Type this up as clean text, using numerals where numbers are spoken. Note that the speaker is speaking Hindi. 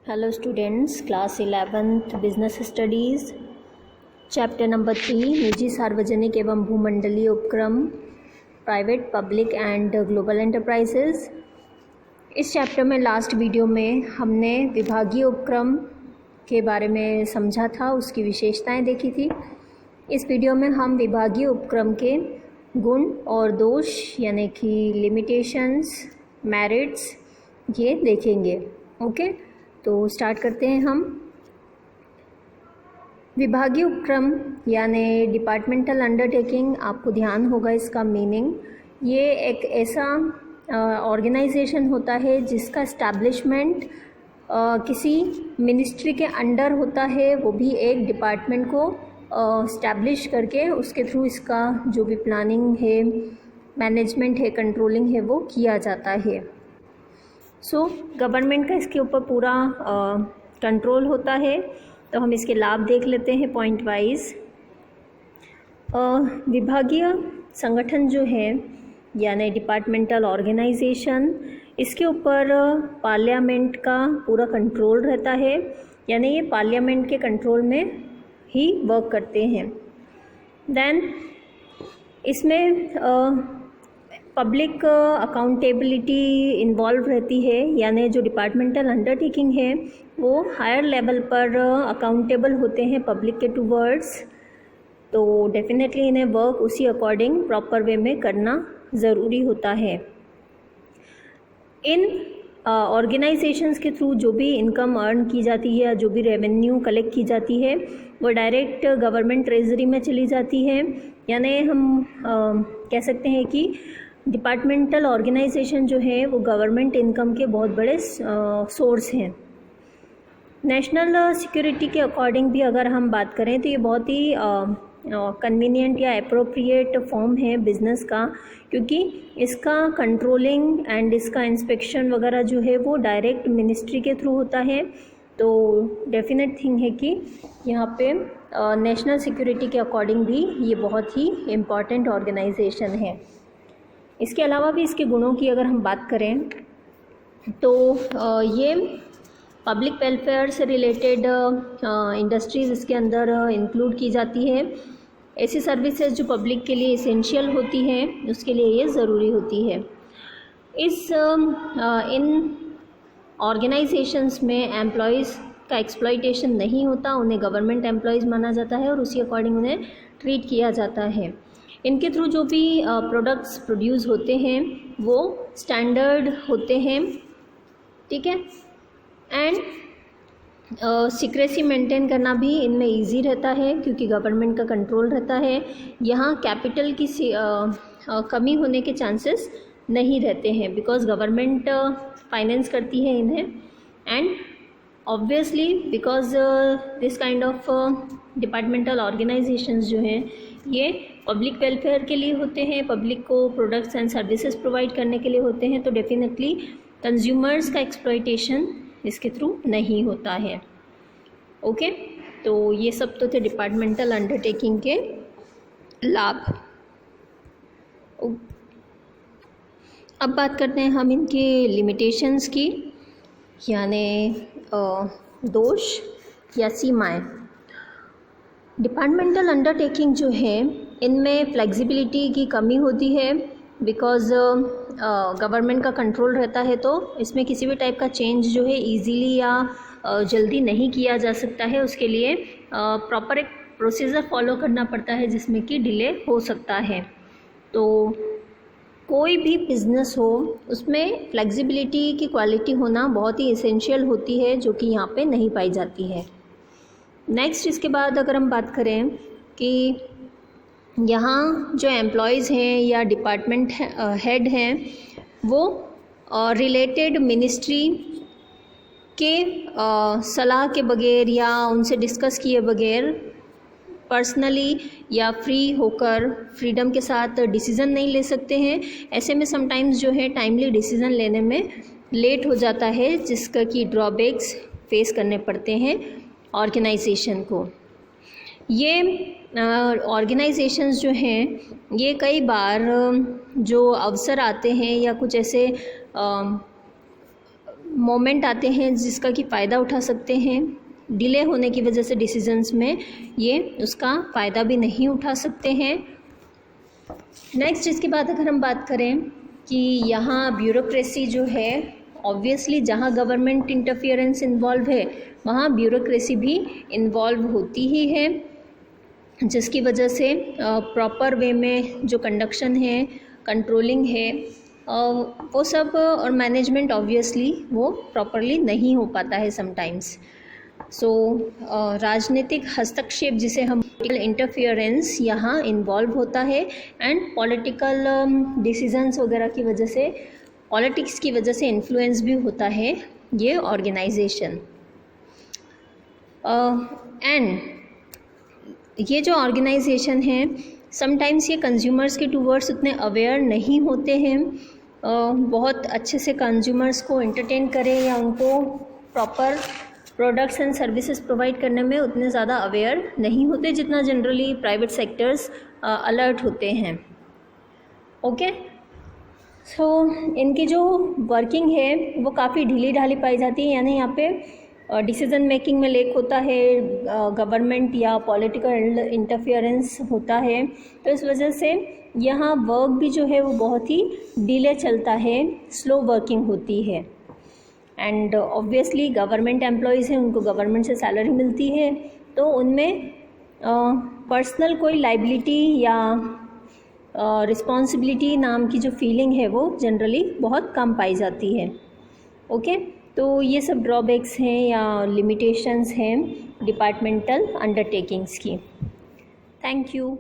Hello students, class 11th business studies, chapter number 3 निजी सार्वजनिक एवं भूमंडलीय उपक्रम, private public and global enterprises. इस चैप्टर में लास्ट वीडियो में हमने विभागीय उपक्रम के बारे में समझा था, उसकी विशेषताएं देखी थी। इस वीडियो में हम विभागीय उपक्रम के गुण और दोष यानी कि लिमिटेशंस, मेरिट्स ये देखेंगे। ओके, तो स्टार्ट करते हैं हम। विभागीय उपक्रम यानी डिपार्टमेंटल अंडरटेकिंग, आपको ध्यान होगा इसका मीनिंग। ये एक ऐसा ऑर्गेनाइजेशन होता है जिसका इस्टेब्लिशमेंट किसी मिनिस्ट्री के अंडर होता है, वो भी एक डिपार्टमेंट को इस्टेब्लिश करके उसके थ्रू इसका जो भी प्लानिंग है, मैनेजमेंट है, कंट्रोलिंग है, वो किया जाता है। गवर्नमेंट का इसके ऊपर पूरा कंट्रोल होता है। तो हम इसके लाभ देख लेते हैं पॉइंट वाइज। विभागीय संगठन जो है यानी डिपार्टमेंटल ऑर्गेनाइजेशन, इसके ऊपर पार्लियामेंट का पूरा कंट्रोल रहता है, यानी ये पार्लियामेंट के कंट्रोल में ही वर्क करते हैं। देन इसमें पब्लिक अकाउंटेबिलिटी इन्वॉल्व रहती है, यानी जो डिपार्टमेंटल अंडरटेकिंग है वो हायर लेवल पर अकाउंटेबल होते हैं पब्लिक के टूवर्ड्स। तो डेफिनेटली इन्हें वर्क उसी अकॉर्डिंग प्रॉपर वे में करना ज़रूरी होता है। इन ऑर्गेनाइजेशंस के थ्रू जो भी इनकम अर्न की जाती है या जो भी रेवेन्यू कलेक्ट की जाती है वो डायरेक्ट गवर्नमेंट ट्रेजरी में चली जाती है, यानी हम कह सकते हैं कि डिपार्टमेंटल ऑर्गेनाइजेशन जो है वो गवर्नमेंट इनकम के बहुत बड़े सोर्स हैं। नेशनल सिक्योरिटी के अकॉर्डिंग भी अगर हम बात करें तो ये बहुत ही कन्वीनियंट या अप्रोप्रिएट फॉर्म है बिज़नेस का, क्योंकि इसका कंट्रोलिंग एंड इसका इंस्पेक्शन वगैरह जो है वो डायरेक्ट मिनिस्ट्री के थ्रू होता है। तो डेफिनेट थिंग है कि यहाँ पे नेशनल सिक्योरिटी के अकॉर्डिंग भी ये बहुत ही इम्पॉर्टेंट ऑर्गेनाइजेशन है। इसके अलावा भी इसके गुणों की अगर हम बात करें तो ये पब्लिक वेलफेयर से रिलेटेड इंडस्ट्रीज़ इसके अंदर इंक्लूड की जाती है। ऐसी सर्विसेज जो पब्लिक के लिए एसेंशियल होती हैं उसके लिए ये ज़रूरी होती है। इन ऑर्गेनाइजेशंस में एम्प्लॉयज़ का एक्सप्लॉइटेशन नहीं होता, उन्हें गवर्नमेंट एम्प्लॉयज़ माना जाता है और उसी अकॉर्डिंग उन्हें ट्रीट किया जाता है। इनके थ्रू जो भी प्रोडक्ट्स प्रोड्यूस होते हैं वो स्टैंडर्ड होते हैं, ठीक है। एंड सीक्रेसी मेंटेन करना भी इनमें इजी रहता है क्योंकि गवर्नमेंट का कंट्रोल रहता है। यहाँ कैपिटल की कमी होने के चांसेस नहीं रहते हैं बिकॉज गवर्नमेंट फाइनेंस करती है इन्हें। And obviously because this kind of departmental organisations जो हैं ये पब्लिक वेलफेयर के लिए होते हैं, पब्लिक को प्रोडक्ट्स एंड सर्विसेज प्रोवाइड करने के लिए होते हैं, तो डेफिनेटली कंज्यूमर्स का एक्सप्लॉइटेशन इसके थ्रू नहीं होता है। ओके, तो ये सब तो थे डिपार्टमेंटल अंडरटेकिंग के लाभ। अब बात करते हैं हम इनके लिमिटेशंस की, यानी दोष या सीमाएं। डिपार्टमेंटल अंडरटेकिंग जो है इनमें फ्लेक्सिबिलिटी की कमी होती है बिकॉज़ गवर्नमेंट का कंट्रोल रहता है, तो इसमें किसी भी टाइप का चेंज जो है इजीली या जल्दी नहीं किया जा सकता है। उसके लिए प्रॉपर एक प्रोसीजर फॉलो करना पड़ता है जिसमें कि डिले हो सकता है। तो कोई भी बिज़नेस हो उसमें फ्लेक्सिबिलिटी की क्वालिटी होना बहुत ही एसेंशियल होती है, जो कि यहाँ पे नहीं पाई जाती है। नेक्स्ट इसके बाद अगर हम बात करें कि यहाँ जो एम्प्लॉयज़ हैं या डिपार्टमेंट हेड हैं वो रिलेटेड मिनिस्ट्री के सलाह के बगैर या उनसे डिस्कस किए बगैर पर्सनली या फ्री होकर फ्रीडम के साथ डिसीज़न नहीं ले सकते हैं। ऐसे में समटाइम्स जो है टाइमली डिसीज़न लेने में लेट हो जाता है, जिसका कि ड्रॉबैक्स फेस करने पड़ते हैं ऑर्गेनाइजेशन को। ये ऑर्गेनाइजेशंस जो हैं ये कई बार जो अवसर आते हैं या कुछ ऐसे मोमेंट आते हैं जिसका कि फ़ायदा उठा सकते हैं, डिले होने की वजह से डिसीजंस में ये उसका फ़ायदा भी नहीं उठा सकते हैं। नेक्स्ट इसके बाद अगर हम बात करें कि यहाँ ब्यूरोक्रेसी जो है, ऑब्वियसली जहाँ गवर्नमेंट इंटरफियरेंस इन्वॉल्व है वहाँ ब्यूरोक्रेसी भी इन्वॉल्व होती ही है, जिसकी वजह से प्रॉपर वे में जो कंडक्शन है, कंट्रोलिंग है, वो सब और मैनेजमेंट ऑब्वियसली वो प्रॉपरली नहीं हो पाता है समटाइम्स। सो राजनीतिक हस्तक्षेप जिसे हम इंटरफियरेंस यहाँ इन्वॉल्व होता है, एंड पॉलिटिकल डिसीजंस वगैरह की वजह से, पॉलिटिक्स की वजह से इन्फ्लुएंस भी होता है ये ऑर्गेनाइजेशन। एंड ये जो ऑर्गेनाइजेशन है समटाइम्स ये कंज्यूमर्स के टूवर्ड्स उतने अवेयर नहीं होते हैं, बहुत अच्छे से कंज्यूमर्स को एंटरटेन करें या उनको proper products and services provide करने में उतने ज़्यादा अवेयर नहीं होते जितना जनरली प्राइवेट सेक्टर्स अलर्ट होते हैं। ओके, सो इनकी जो वर्किंग है वो काफ़ी ढीली ढाली पाई जाती है, यानी यहाँ पे डिसीज़न मेकिंग में लेक होता है, गवर्नमेंट या पॉलिटिकल इंटरफियरेंस होता है, तो इस वजह से यहाँ वर्क भी जो है वो बहुत ही डिले चलता है, स्लो वर्किंग होती है। एंड ऑब्वियसली गवर्नमेंट एम्प्लॉयज़ हैं, उनको गवर्नमेंट से सैलरी मिलती है, तो उनमें पर्सनल कोई लाइबिलिटी या रिस्पॉन्सिबिलिटी नाम की जो फीलिंग है वो जनरली बहुत कम पाई जाती है। ओके, तो ये सब ड्रॉबैक्स हैं या लिमिटेशंस हैं डिपार्टमेंटल अंडरटेकिंग्स की। Thank you.